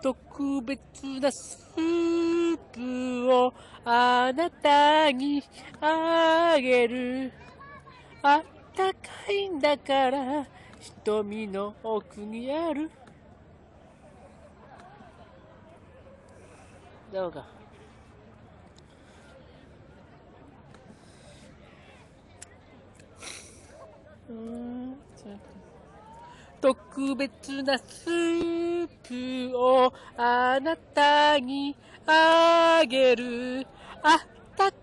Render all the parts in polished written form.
特別なスープをあなたにあげる。あったかいんだから瞳の奥にある。どうか。特別なスープをあなたにあげる。あったか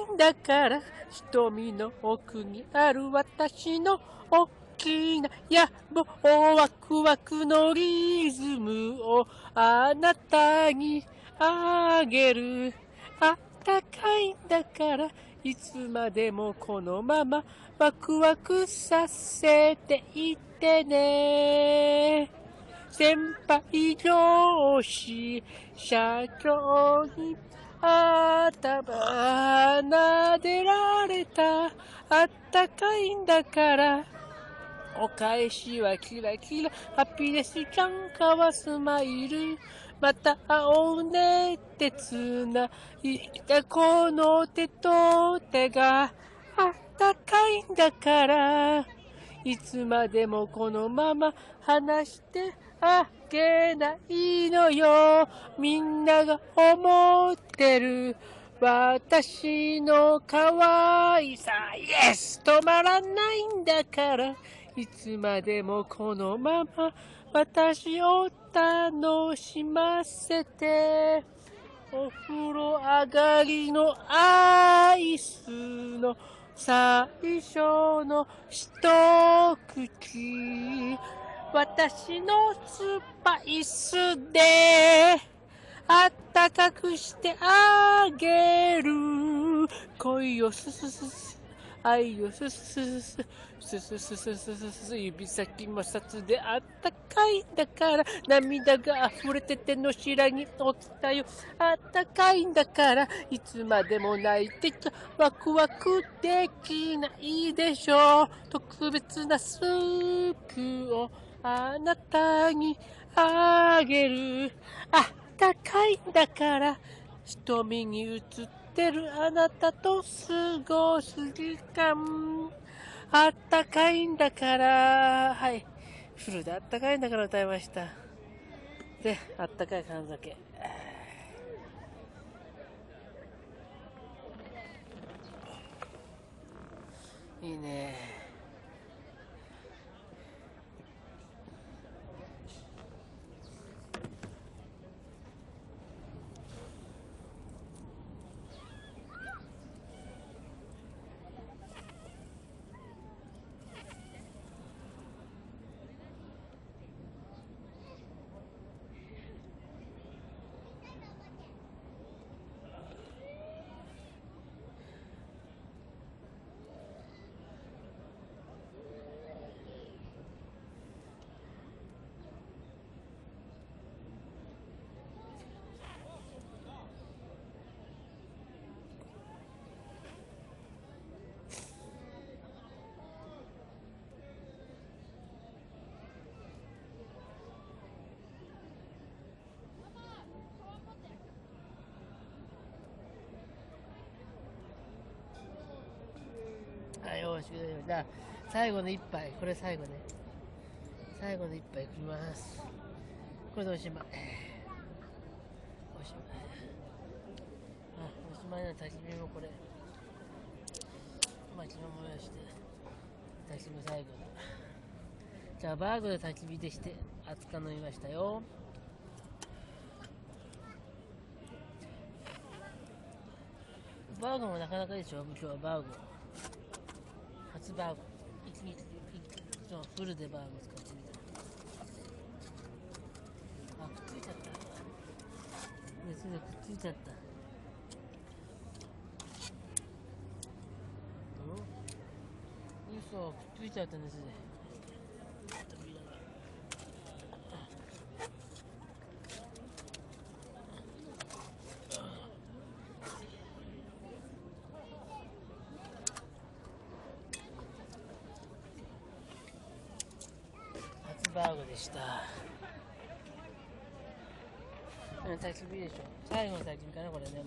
いんだから瞳の奥にある。私の大きな野望ワクワクのリズムをあなたにあげる。あったかいんだからいつまでもこのままワクワクさせていてね。先輩上司社長に頭撫でられた。あったかいんだからお返しはキラキラハピネスちゃんかはスマイル。また会おうねってつないだこの手と手があったかいんだからいつまでもこのまま離してあげないのよ。みんなが思ってる私の可愛さイエス止まらないんだからいつまでもこのまま私を楽しませて。お風呂上がりのアイスの最初の一口私のスパイスであったかくしてあげる。恋をすすすす愛をすすすすすすすすすす指先摩擦であったかいんだから涙が溢れて手のひらに落ちたよ。あったかいんだからいつまでも泣いてちゃワクワクできないでしょう。特別なスープをあなたにあげる。あったかいんだから瞳に映ってるあなたと過ごす時間あったかいんだからはい、フルであったかいんだから歌いました。で、あったかい缶酒いいね。はい、よし、じゃあ最後の一杯、これ最後ね。最後の一杯いきます。これでおしまい。おしまい。おしまいの焚き火もこれ。薪も燃やして、焚き火最後だ。じゃあバーグで焚き火でして熱燗飲みましたよ。バーグもなかなかいいでしょ。今日はバーグ初バーグフルでバーグ使ってみた。あ、くっついちゃった。熱でくっついちゃった。嘘、くっついちゃった熱で。初バーグでした。焚き火でしょ。最後の焚き火かな、これね。も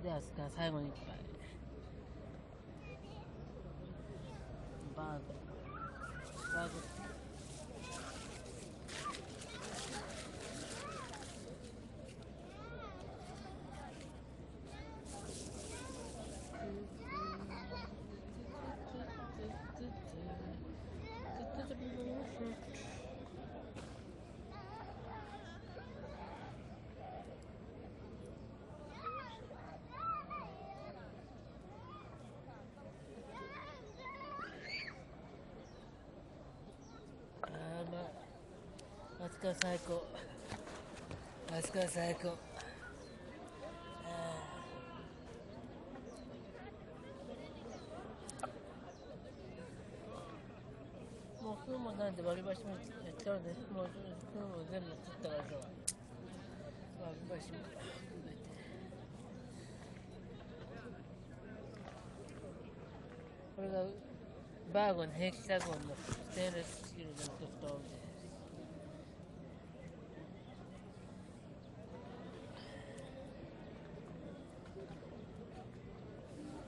うでは、最後に一杯。バーグ。あそこは最高。あそこは最高。もう風もなんで割り箸もやっちゃうね。もう風も全部切ったから今日は。割り箸も含めて。これがバーゴンヘキサゴンのステンレススチールのソフトで。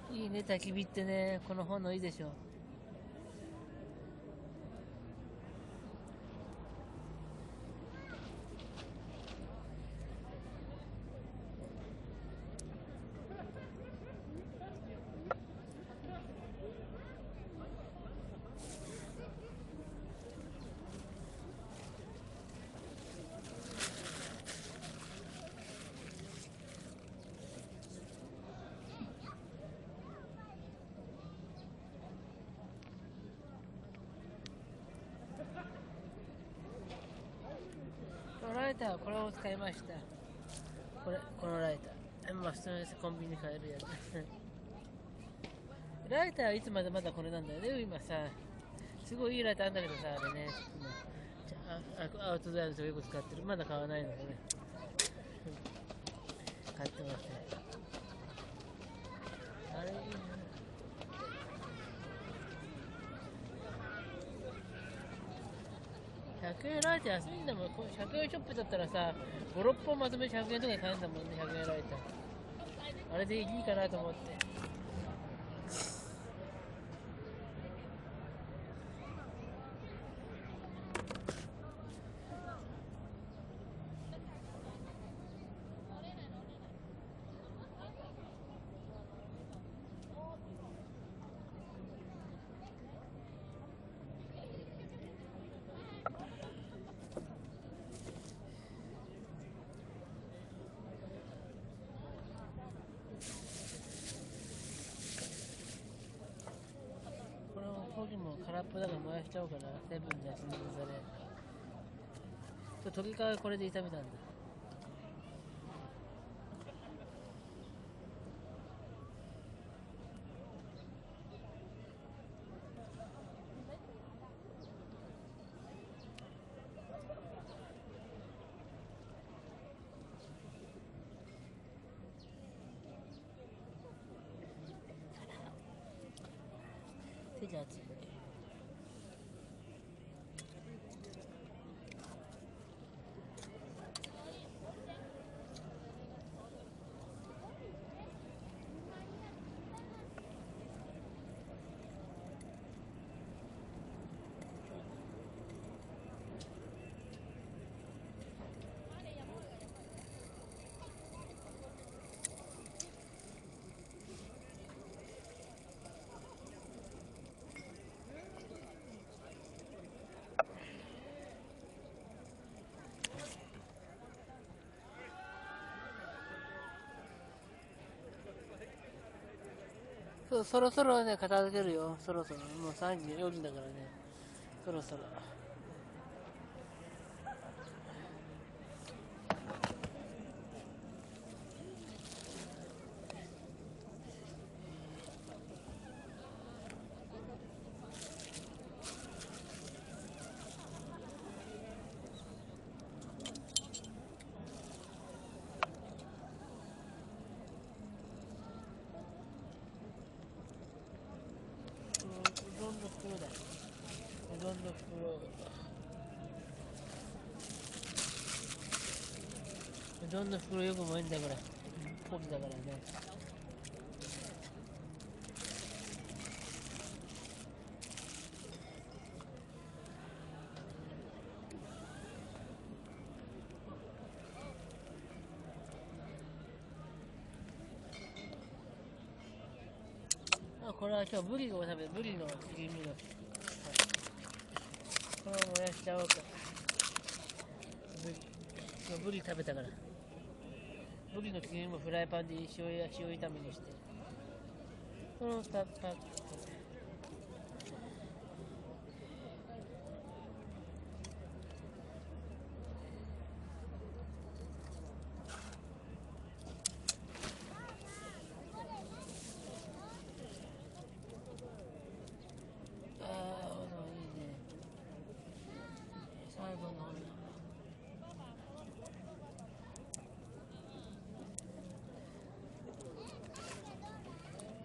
いいね、焚き火ってね、この炎いいでしょ。ライターはこれを使いました。このライター。まあ普通のコンビニで買えるやつ。ライターはいつまでまだこれなんだよね。今さ、すごいいいライターあんだけどさ、あれね、アウトドアの人がよく使ってる。まだ買わないのでね。買ってますね。あれいいな。100円ライター安いんだもん。100円ショップだったらさ、5、6本まとめて100円とかで買えるんだもんね、100円ライター。あれでいいかなと思って。コーヒーも空っぽだから燃やしちゃおうかな。セブンじゃ死ぬされ。鶏皮これで炒めたんだ。手じゃ熱い。そろそろね、片付けるよ。そろそろ。もう3時、4時だからね。そろそろ。うどんの袋だよ。うどんの袋。どんな袋よく燃えんだこれ。ポキだからね。これは今日ブリを食べる。ブリの切り身の、これを燃やしちゃおうか。ブリ食べたから、ブリの切り身もフライパンで塩炒めにして、このパッパッ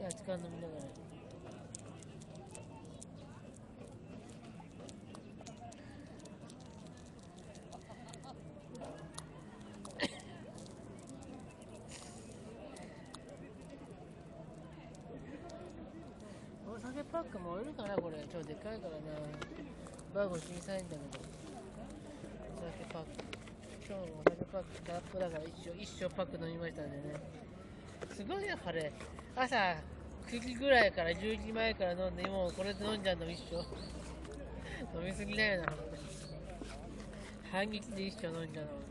熱燗飲みながら。お酒パック燃えるかなこれ。超でかいからな。バーゴ小さいんだけど。お酒パック。今日のお酒パック空っぽだから一生パック飲みましたんでね。すごいよこれ。朝9時ぐらいから10時前から飲んで、もうこれで飲んじゃうの一生。飲みすぎだよな。半日で一生飲んじゃうのもんな。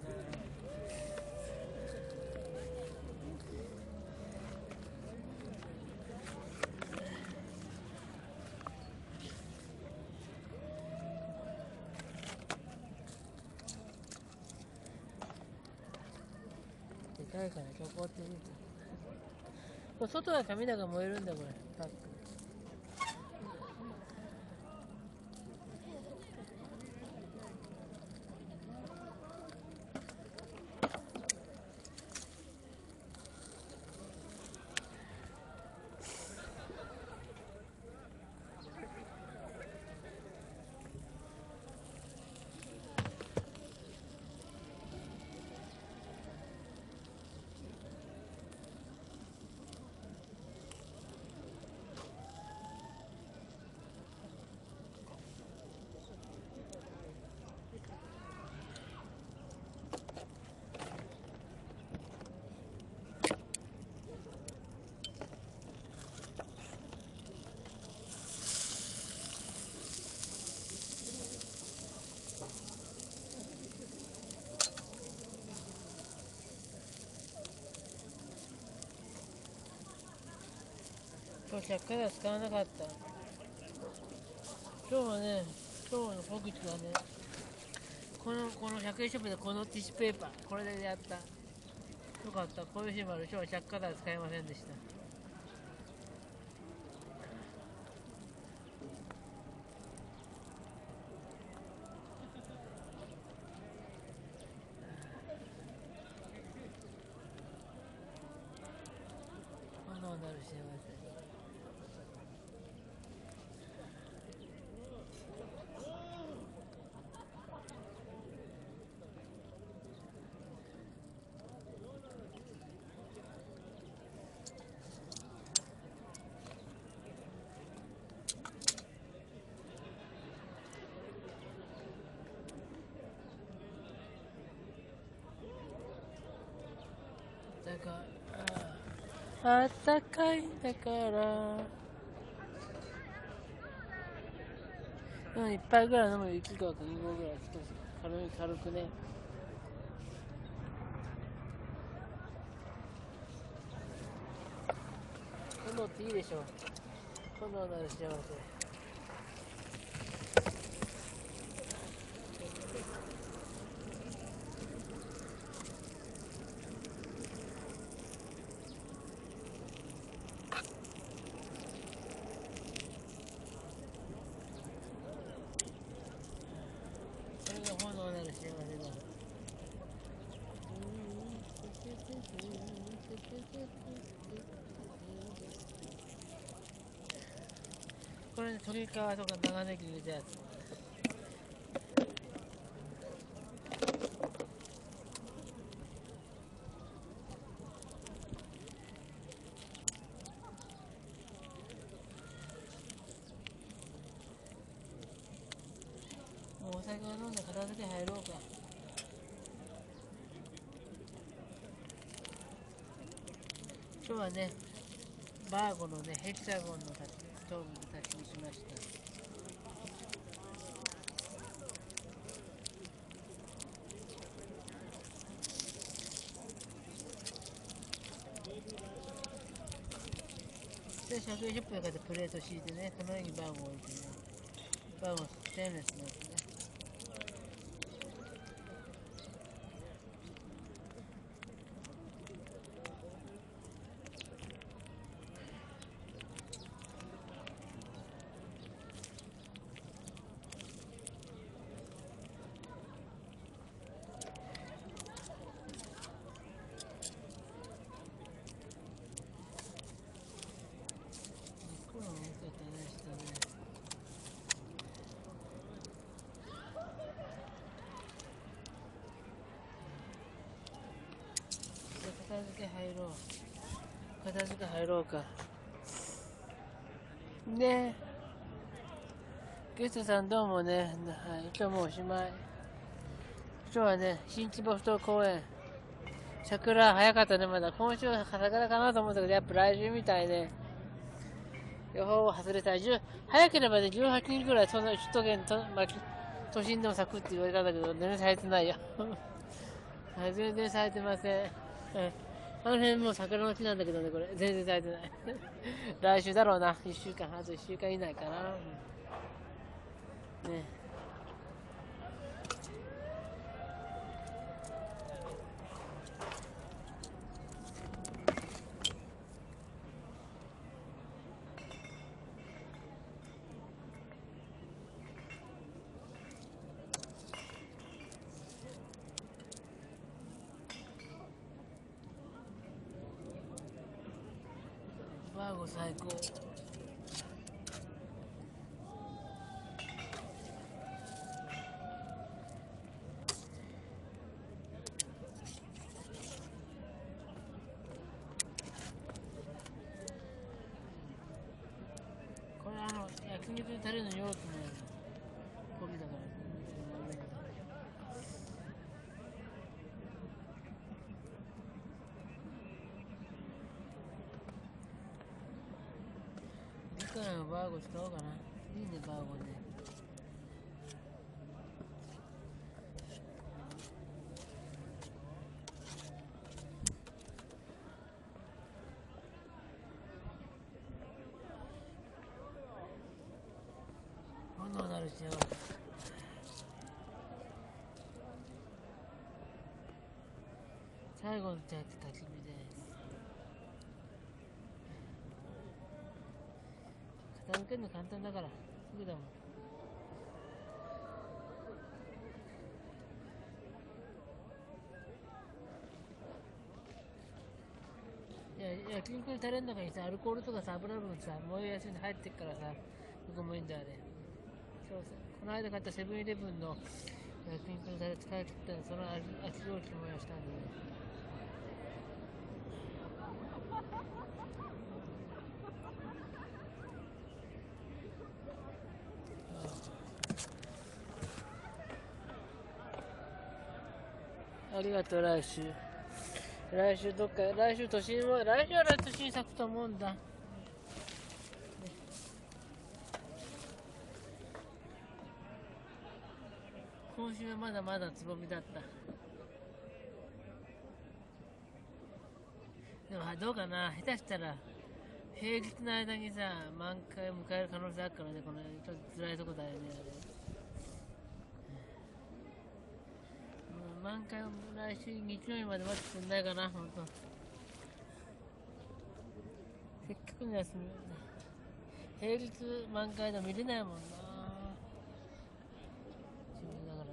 でかいからここってみて。外は紙だから燃えるんだこれ。パック。今日100回は使わなかった。今日はね、今日のポクチはね、この100円ショップでこのティッシュペーパー、これでやった。よかった。こういう日もある。今日は100回は使えませんでした。炎のある幸せ。あったかいんだから。一杯ぐらい飲むよ。1合か2合ぐらい。少し軽くね。炎っていいでしょ。炎のある幸せ。炎なる幸せだ。これね、鶏皮とか長ネギ入れたやつ。飲んで片付け入ろうか。今日はね、バーゴのね、ヘキサゴンのストーブで焚き火しました。で、120分かけてプレート敷いてね、この上にバーゴン置いてね、バーゴンステンレスのやつね。片付け入ろうか。ねゲストさんどうもね、はい、今日もうおしまい。今日はね、新千葉ふ頭公園。桜早かったね、まだ。今週は桜かなと思ったけど、やっぱ来週みたいね。予報を外れた。早ければね、18日ぐらい、その首都圏と、都心でも咲くって言われたんだけど、全然咲いてないよ。全然咲いてません。あの辺もう桜の木なんだけどね、これ。全然咲いてない。来週だろうな。あと1週間以内かな。ね。バーゴ最高。これ焼肉にタレの容器のコビだから。次回はバーゴ使おうかな。いいね、バーゴね。炎のある幸せ。最後の焚き火です。片付けるの簡単だから、すぐだもん。焼肉のタレの中にさ、アルコールとかさ、油分さ、燃えやすいの入ってっからさ、どこもいいんだよね。そうさ、この間買ったセブンイレブンの焼肉のタレ使い切ったら、その味料金燃やしたんでね。ありがとう、来週。来週どっか、来週都心は、来週は都心咲くと思うんだ。今週はまだまだつぼみだった。でもどうかな、下手したら平日の間にさ、満開を迎える可能性あるからね、このちょっと辛いとこだよね。満開を来週日曜日まで待ってくんないかな、ほんと。せっかくの休み、平日満開でも見れないもんな。自分だからね。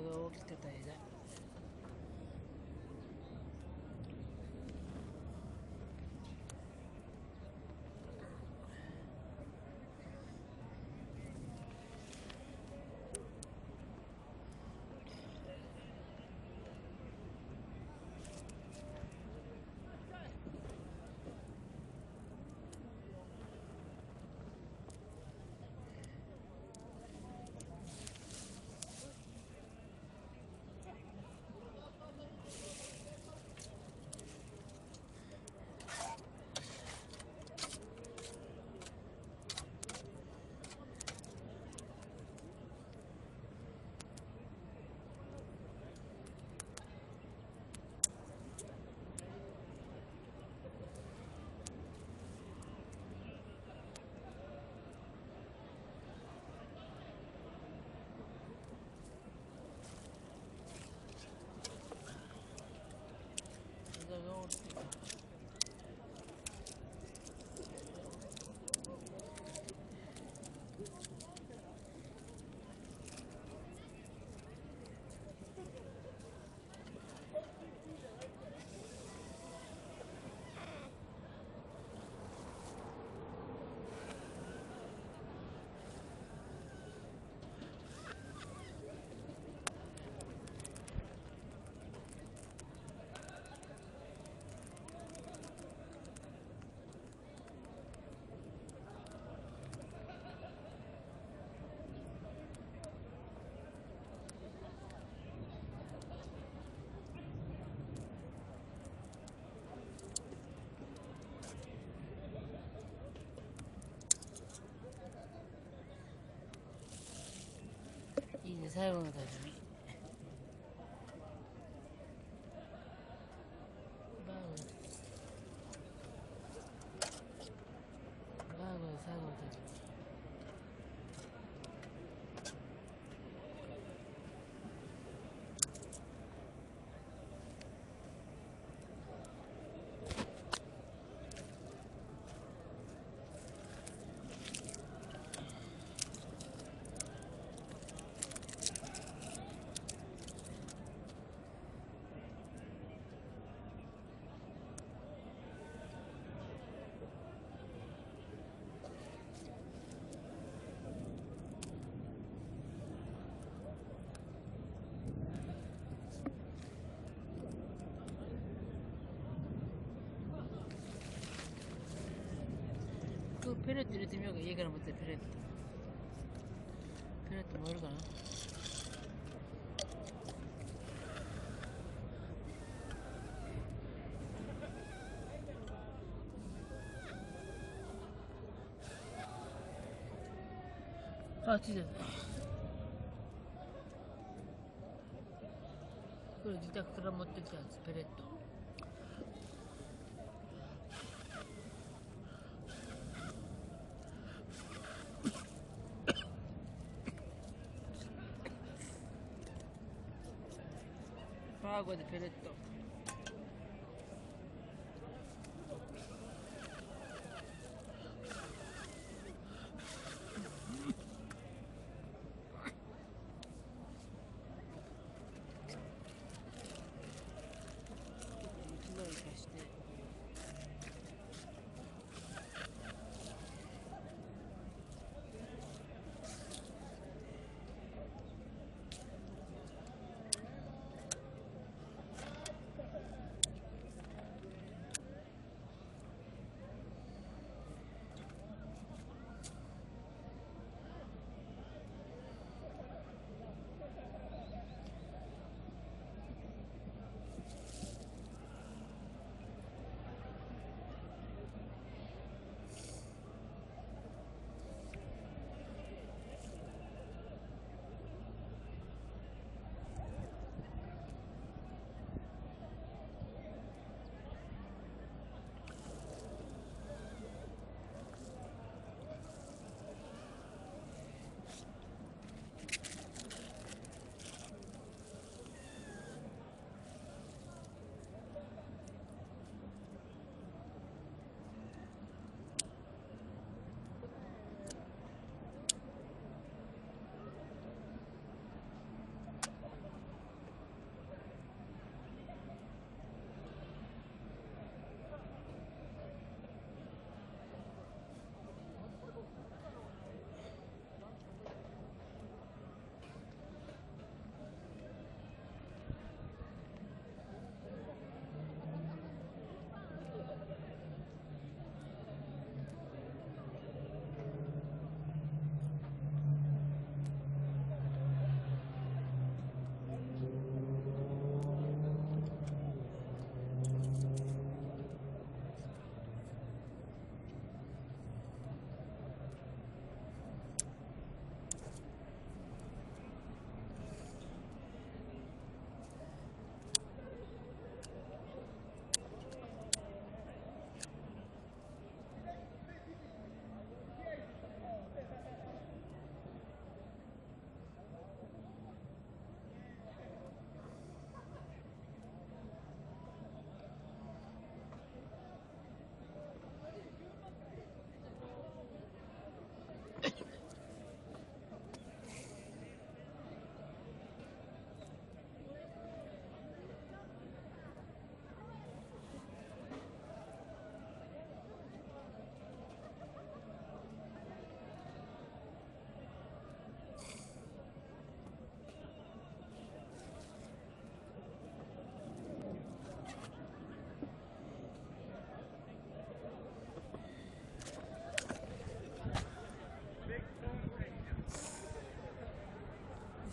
が大きかった間。いいね、最後の旅。バーゴで最後の旅。ペレット入れてみようか。家から持ってるペレット燃えるかな。あ、ついてる。これ自宅から持ってきたやつ、ペレット。バーゴでペレット。一度生かして。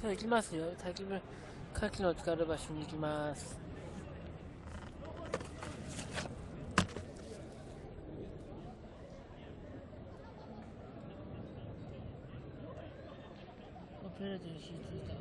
そう、行きますよ。先も、牡蠣の浸かる場所に行きます。オペレートに敷いていた。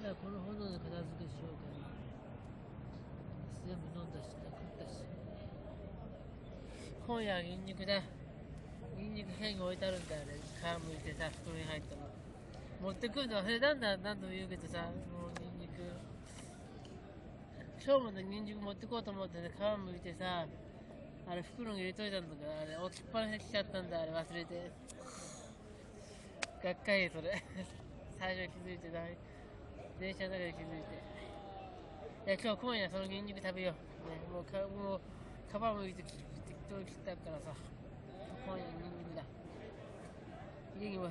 じゃあこの炎で片付けしようかな。全部飲んだしな、食ったし。今夜はニンニクだ。ニンニク片が置いてあるんだよね。皮むいてさ、袋に入ったの。持ってくるの忘れたんだ。何度も言うけどさ、もうニンニク。今日までニンニク持ってこうと思ってね、皮むいてさ、あれ袋に入れといたんだから、あれ置きっぱなしにしちゃったんだ、あれ忘れて。がっかりそれ。最初気づいてない。電車の中で気づいて。いや、今夜そのニンニク食べよう。ね、もう皮むいて適当に切ったからさ。今夜ニンニクだ。家に忘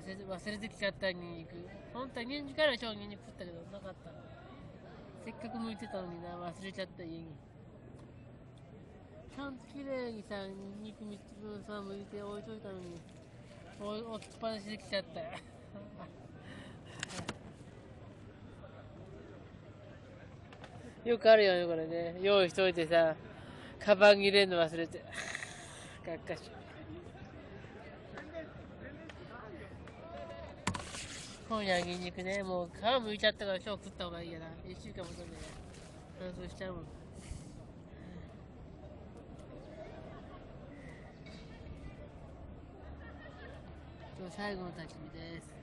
れてきちゃったニンニク。本当はニンニクあるでしょ、ニンニク食ったけど、なかった。せっかく剥いてたのにな、忘れちゃった家に。ちゃんと綺麗にさ、ニンニク3つ分さ、剥いて置いといたのに、置きっぱなしできちゃったよ。よくあるよね、これね。用意しといてさ、カバンに入れるの忘れて。がっかし。今夜はニンニクね、もう皮むいちゃったから今日食った方がいいやな。1週間もとんねえな。乾燥しちゃうもん。今日最後の焚き火です。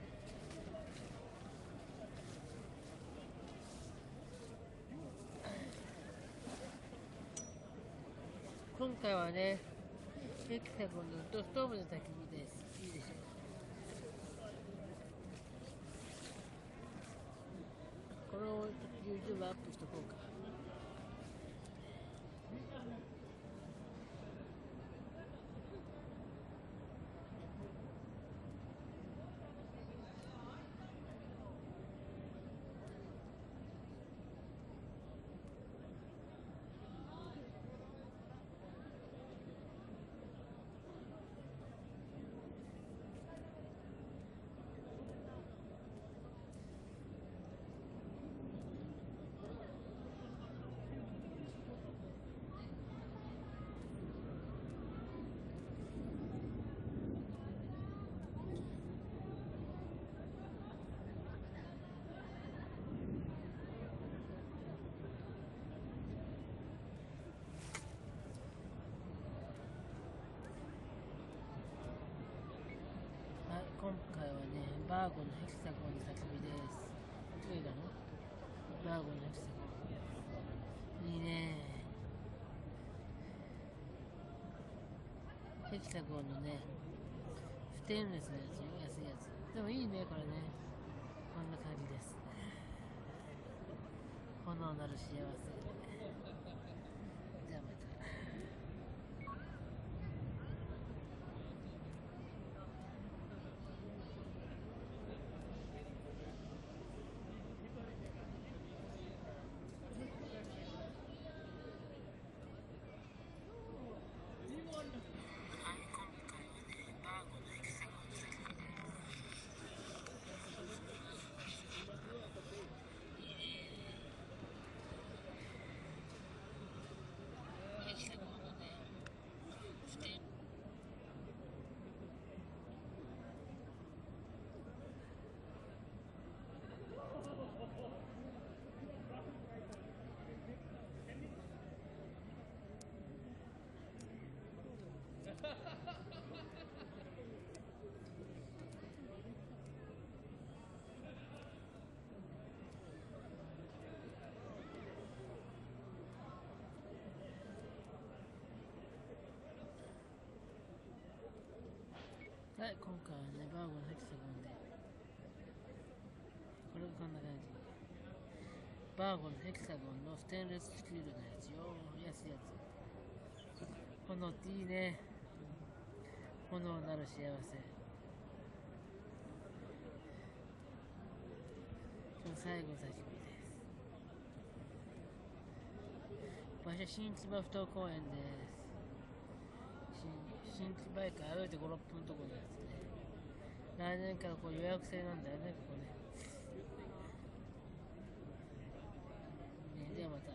今回はね、ヘキサゴンのウッドストーブの焚き火です。いいでしょう。これを YouTube アップしとこうか。今回はね、バーゴのヘキサゴンの焚き火です。どれだの？バーゴのヘキサゴン。いいね。ヘキサゴンのね、ステンレスのやつよ、安いやつ。でもいいね、これね。こんな感じです。炎なる幸せ。じゃあまた。はい、今回はね、バーゴのヘキサゴンで、これがこんな感じ。バーゴのヘキサゴンのステンレススチールのやつよ。安いやつ。炎っていいね。炎なる幸せ。今日最後の作品です。場所新千葉ふ頭公園です。新千葉駅歩いて5、6分のところですね。来年からこう予約制なんだよね、ここね。ではまた。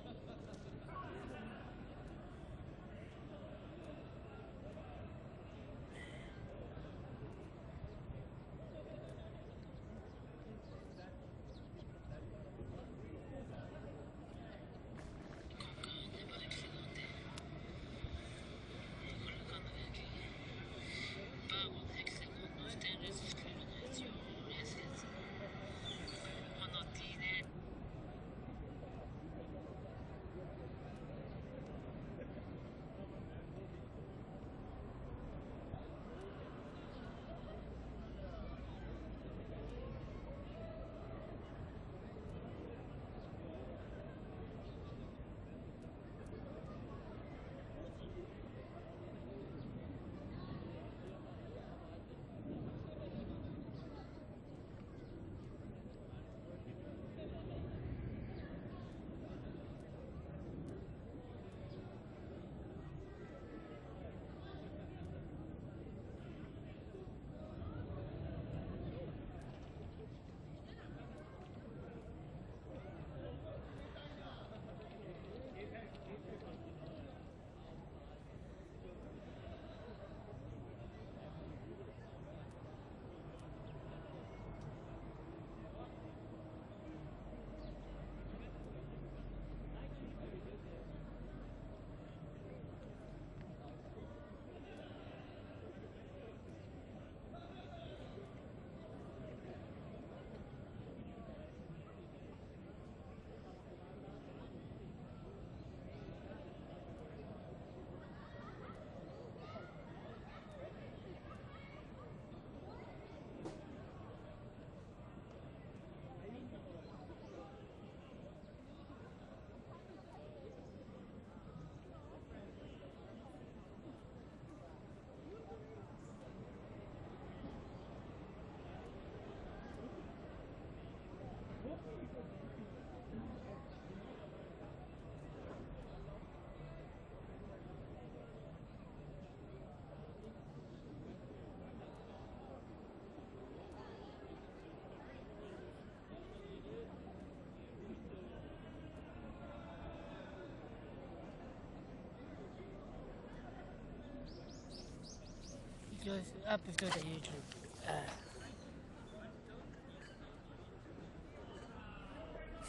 アップしといた YouTube。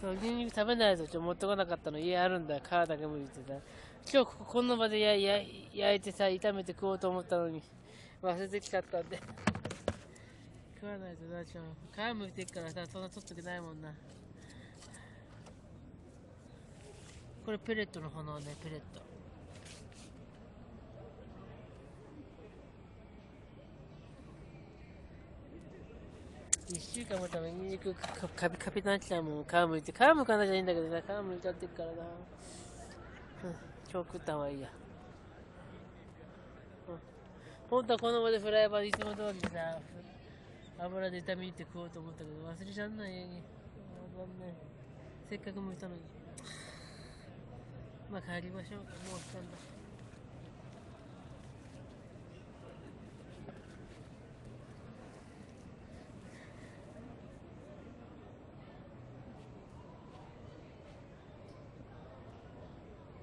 そう、牛肉食べないと持ってこなかったの。家あるんだ。皮だけむいてた。今日この場で焼いてさ、炒めて食おうと思ったのに忘れてきちゃったんで食わないとな。皮むいてっからさ、そんな取っとけないもんな。これペレットの炎ね、ペレット。1週間もためにニンニクカピになっちゃうもん。皮むいて。皮むかなきゃいいんだけどさ、皮むいちゃってっからな。今日食った方がいいや。本当はこの場でフライパンでいつも通りさ、油で炒めて食おうと思ったけど、忘れちゃんない、家に。せっかく剥いたのに。まあ帰りましょうか。もう来たんだ。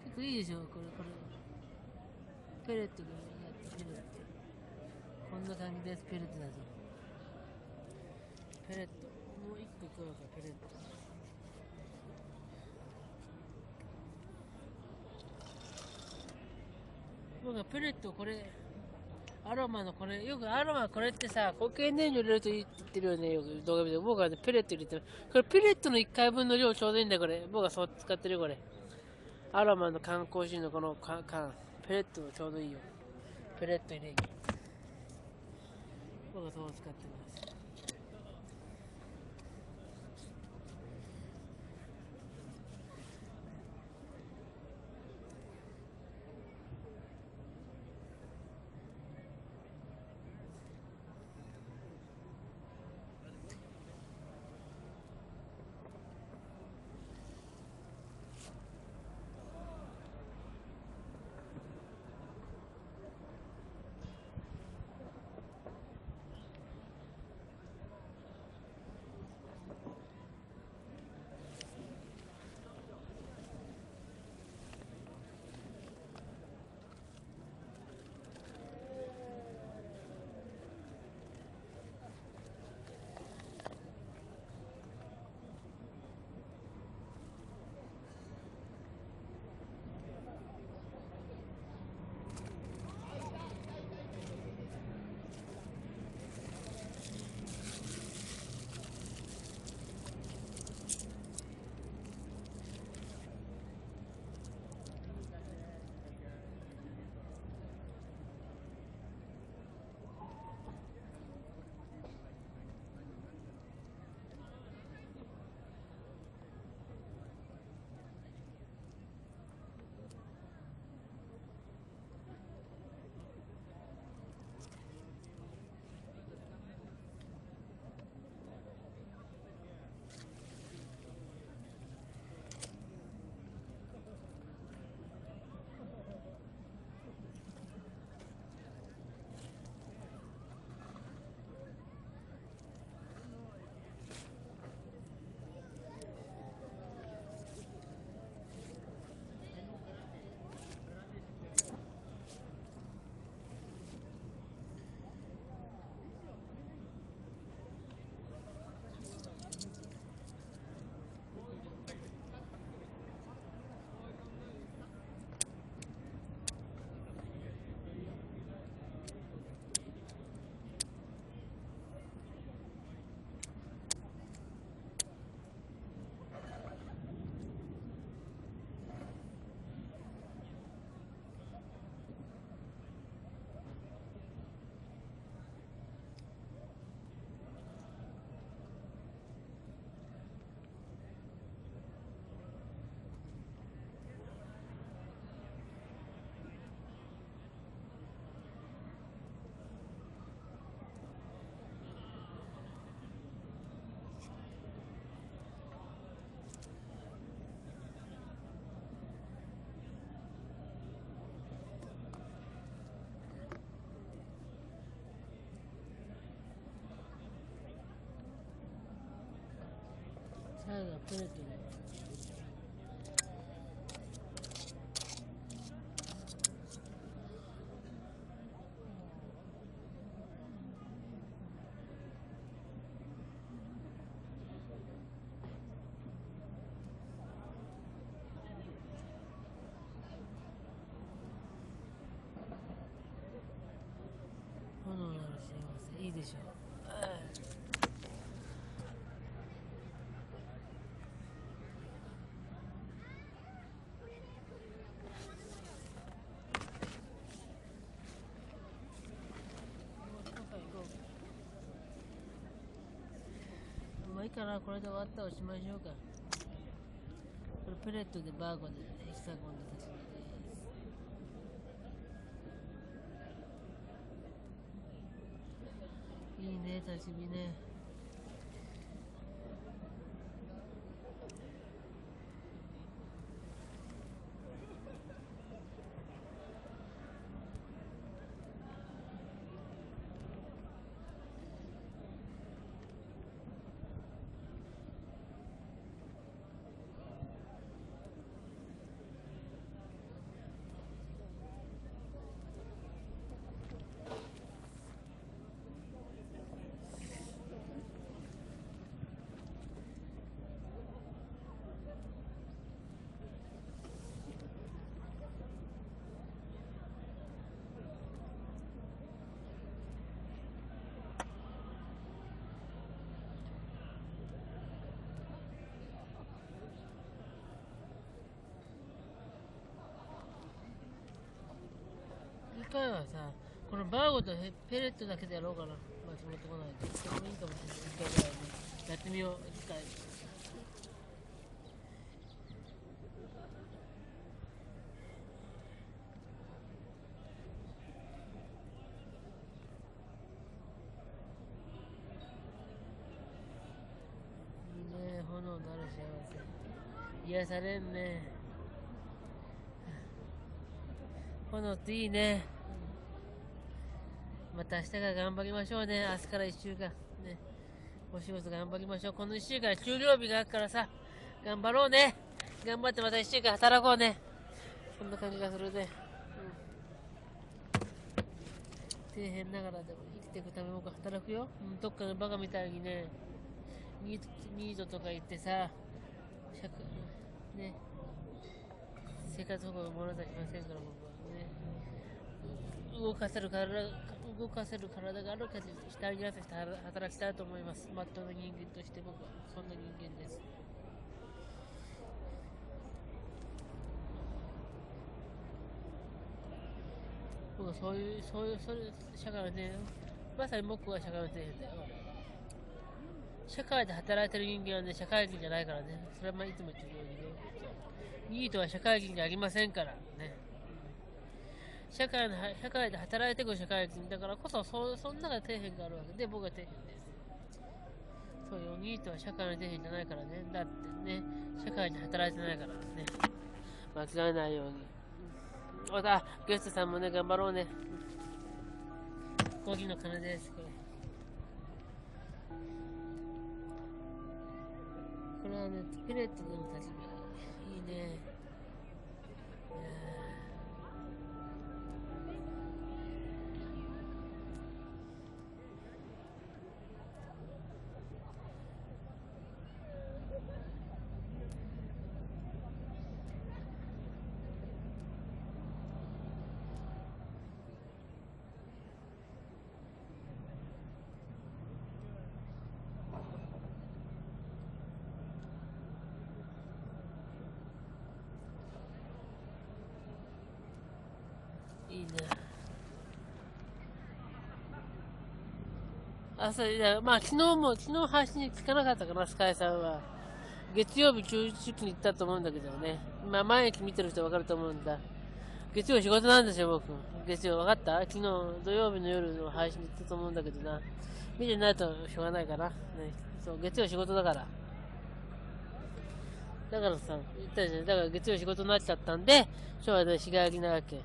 結構いいでしょ、これ。ペレットでやってペレット。こんな感じです、ペレットだぞ。ペレット。もう一個食おうか、ペレット。僕はペレットこれ、アロマのこれ、よくアロマこれってさ、固形燃料入れるといいって言ってるよね、よく動画見て。僕はね、ペレット入れてる。これペレットの1回分の量ちょうどいいんだよ、これ。僕はそう使ってるよ、これ。アロマの缶コーヒーのこの缶、ペレットちょうどいいよ。ペレット入れる。僕はそう使ってます。最後はペレットで。炎のある幸せ、いいでしょう。まあいいかな、これで終わったらおしまいしようか。これペレットでバーゴでヘキサゴンで立ち上げです。いいね、焚き火ね。次回はさ、このバーゴとペレットだけでやろうかな。まあ、持ってこないと。それもいいかもしれない。一回ぐらいね。やってみよう、一回。いいね、炎のある幸せ。癒されんね。炎っていいね。また明日から頑張りましょうね。明日から1週間。ね。お仕事頑張りましょう。この1週間、終了日があるからさ、頑張ろうね。頑張ってまた1週間働こうね。そんな感じがするね。底辺ながらでも生きていくために僕は働くよ。どっかのバカみたいにね、ニートとか言ってさ、ね、生活保護をもらったりしませんから、僕はね。動かせる体がある限り、下に合わせて働きたいと思います。まっとうな人間として僕はそんな人間です。僕はそういう社会のね、まさに僕は社会の底辺だよ。社会で働いてる人間はね、社会人じゃないからね。それはまあいつも言ってるようにね。ニートは社会人じゃありませんからね。社会で働いていく社会人だからこそ、その中で底辺があるわけで、僕は底辺です。そうよ、ニートは社会の底辺じゃないからね。だってね、社会で働いてないからね。間違えないように。また、ゲストさんもね、頑張ろうね。コーヒーの鐘です、これ。これはね、ピレットでの立ち火。いいね。いいね。まあ昨日配信聞かなかったかな、スカイさんは。月曜日中期に行ったと思うんだけどね。まあ毎日見てる人わかると思うんだ。月曜仕事なんですよ、僕。月曜分かった？昨日土曜日の夜の配信で行ったと思うんだけどな。見てないとしょうがないかな。ね、そう、月曜仕事だから。だからさ、言ったじゃん。だから月曜仕事になっちゃったんで、今日はね、日帰りなわけ。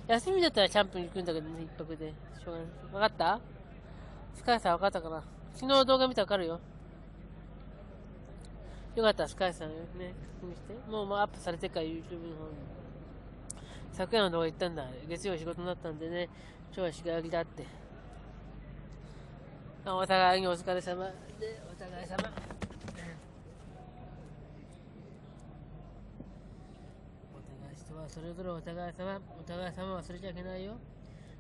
休みだったらキャンプに行くんだけどね、一泊で。しょうがない。分かった？スカイさん分かったかな？昨日動画見たら分かるよ。よかったらスカイさんね、確認して。もうアップされてから YouTube の方に。昨夜の動画行ったんだ。月曜仕事になったんでね、今日は仕上げだって。お互いにお疲れ様で、お互い様。人はそれぞれお互い様忘れちゃいけないよ。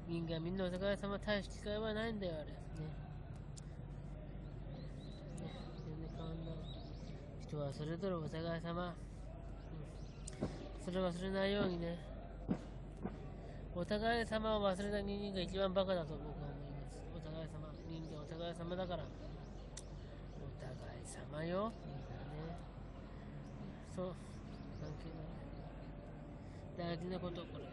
人間みんなお互い様、大して機会はないんだよ、あれ。ね。全然変わんない。人はそれぞれお互い様。それ忘れないようにね。お互い様を忘れた人間が一番バカだと僕は思います。お互い様。人間お互い様だから。お互い様よ。みんなね。そう。関係ない。大事なこと、これ。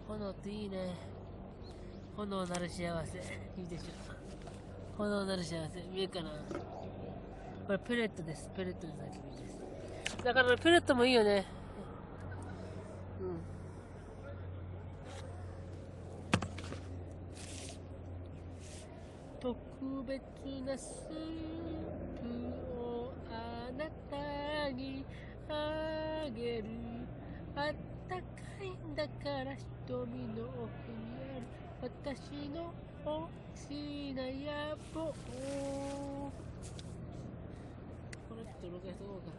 炎っていいね。炎なる幸せ。いいでしょ。炎なる幸せ。見えるかな。これペレットです。ペレットの焚き火です。だからペレットもいいよね。特別なスープをあなたにあげる。あったかいんだから瞳の奥にある私の大きな野望。これちょっと録画しとこうか。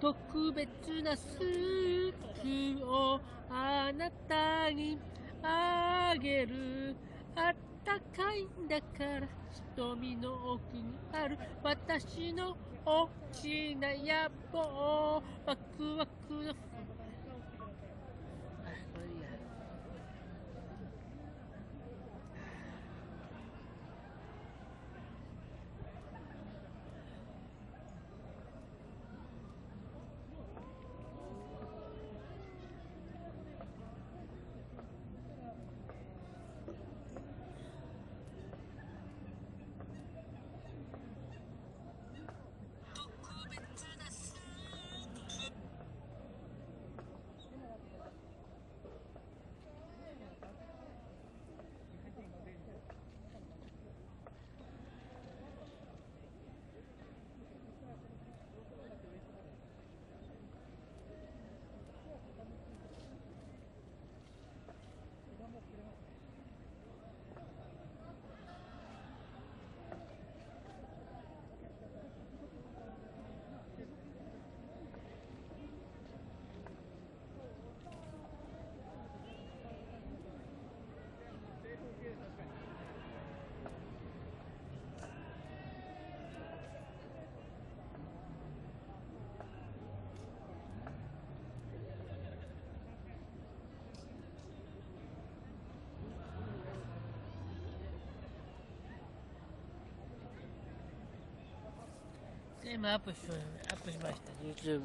特別なスープをあなたにあげる。あったかいんだから瞳の奥にある私の大きな野望。ワクワクの今アップしました、YouTube。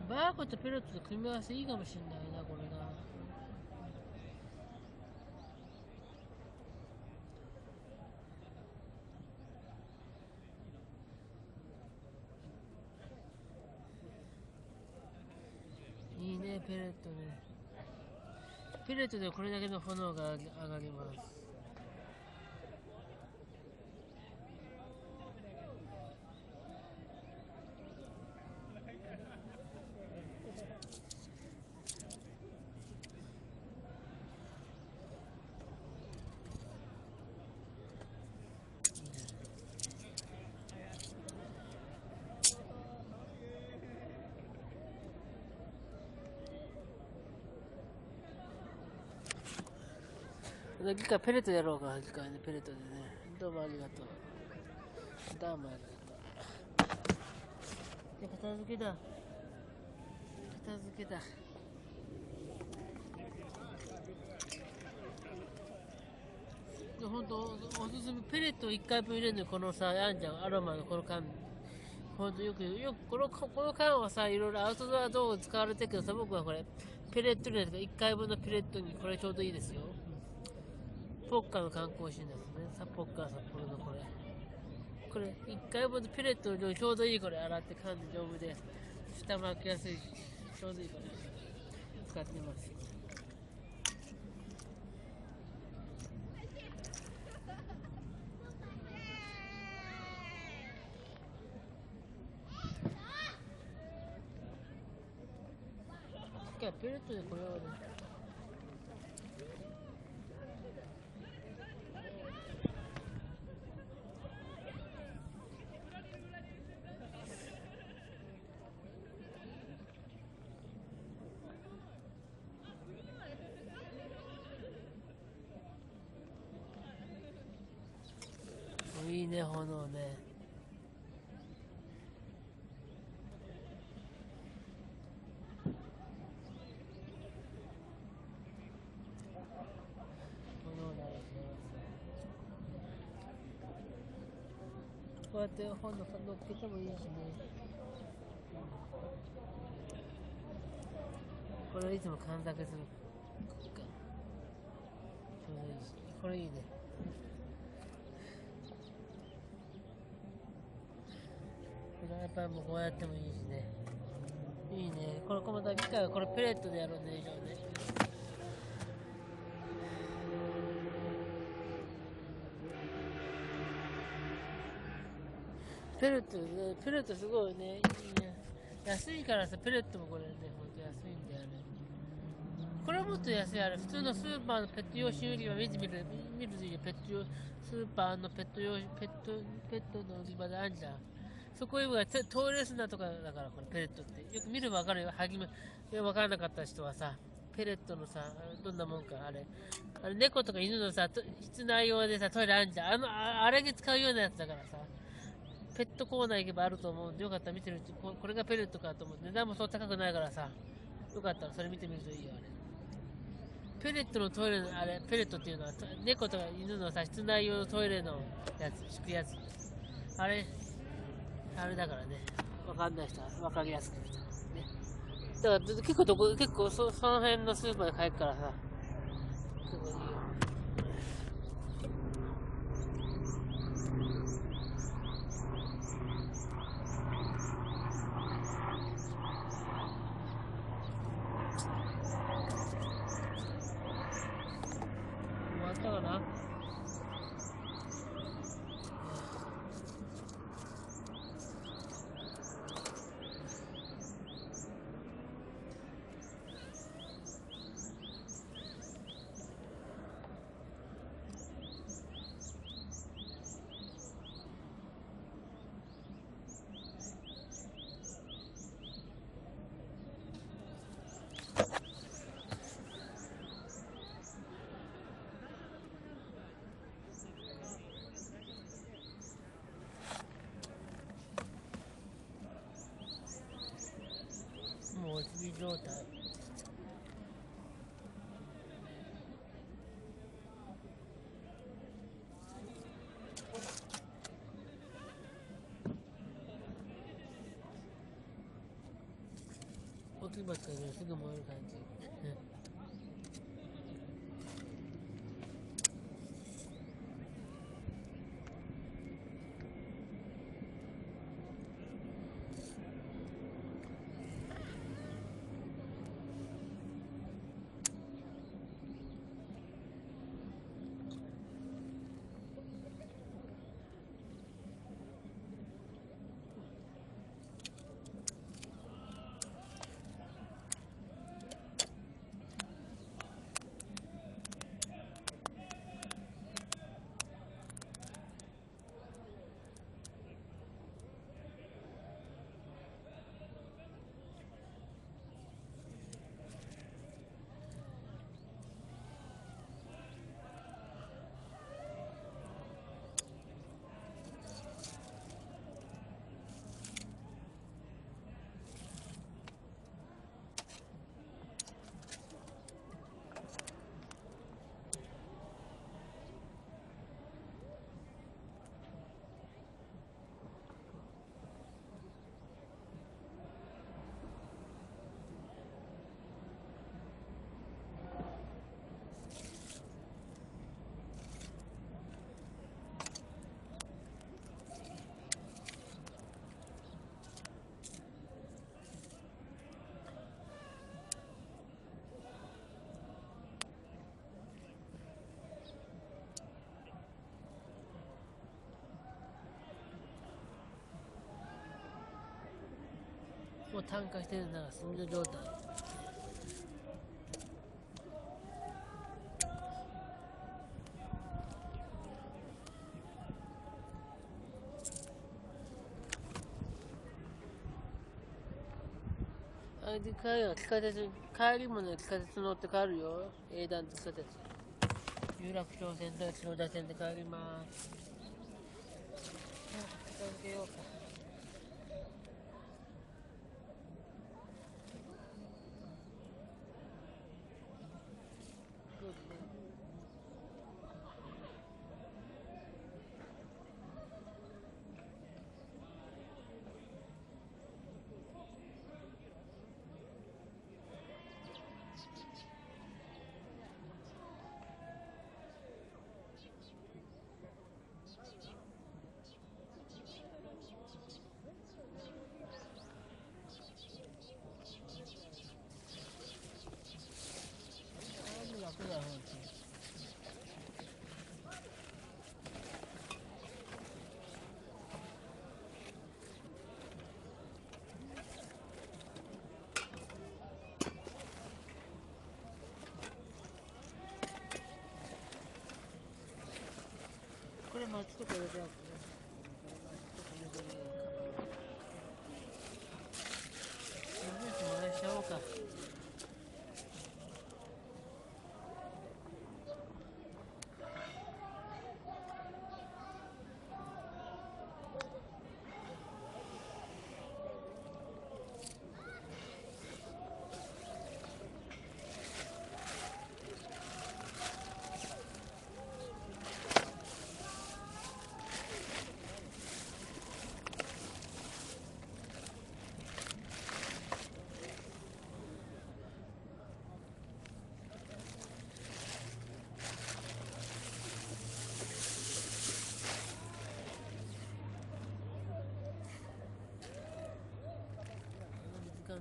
バーコとペロットと組み合わせいいかもしれないな、これな。いいね、ペレットね。ペレットでこれだけの炎が上がります。次からペレットやろうか、次からね、ペレットでね。どうもありがとう。どうもありがとう。片付けだ。片付けだ。ほんと、おすすめ、ペレット1回分入れるのよ、このさ、あんじゃん、アロマのこの缶。ほんと、よく、この缶はさ、いろいろアウトドア道具使われてるけどさ、僕はこれ、ペレット入れるとか、1回分のペレットにこれちょうどいいですよ。ポッカの観光シーンですね。ポッカ札幌のこれ。これ、1回分のペレットの量ちょうどいいこれ、洗って缶で丈夫で、蓋も開けやすいし、ちょうどいいこれ、使ってます。ペレットでこれはね、いいね、炎ね。こうやって本の乗っけてもいいしね。これはいつも缶だけするか。ちょうどいいし。これいいね。フライパンもこうやってもいいしね。いいね。これまた機械はこれペレットでやるんでしょうね。ペレットすごいね。いいね。安いからさ、ペレットもこれね、ほんと安いんだよね。これはもっと安いあれ。普通のスーパーのペット用品売り場見るといいよ。スーパーのペットの売り場であんじゃん。そこへはトイレ砂とかだから、これペレットって。よく見ればわかるよ。わからなかった人はさ、ペレットのさ、どんなもんか、あれ猫とか犬のさ、室内用でさ、トイレあんじゃん。あれに使うようなやつだからさ。ペットコーナー行けばあると思うんで、よかったら見てみると、これがペレットかと思う。値段もそう高くないからさ、よかったらそれ見てみるといいよ、あれ。ペレットのトイレの、あれ、ペレットっていうのは、猫とか犬のさ、室内用のトイレのやつ、敷くやつ。あれだからね、わかんない人はわかりやすく見た。ね。だから結構その辺のスーパーで買えるからさ、結構いいよ。終わったかな？もうお次状態。おつばつからすぐ燃える感じ。もう炭化してるのが寸状状態。あれで帰るよ、地下鉄、帰りもね、地下鉄乗って帰るよ。営団地下鉄。有楽町線と千代田線で帰ります。片付けようか。これ待つところでやってね。もらいしちゃおうか。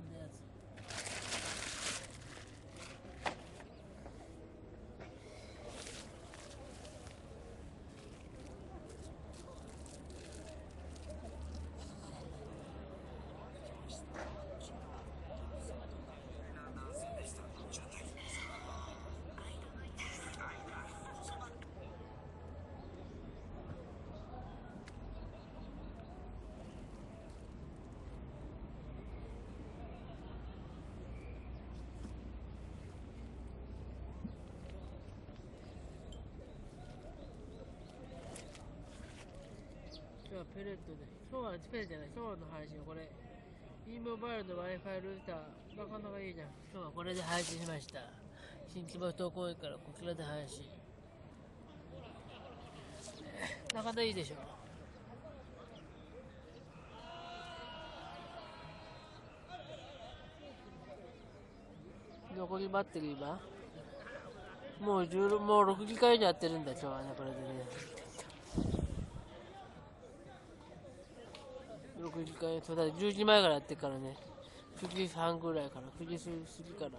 んなやつ。今日はペレットで、今日はペレットじゃない、今日の配信はこれ、e モバイルの Wi-Fi ルーター、なかなかいいじゃん。今日はこれで配信しました。新木場東公園からこちらで配信。なかなかいいでしょ。残りバッテリーはもう6時間以上やってるんだ、今日はね、これでね。6時間、10時前からやってからね、9時半ぐらいから、9時過ぎから。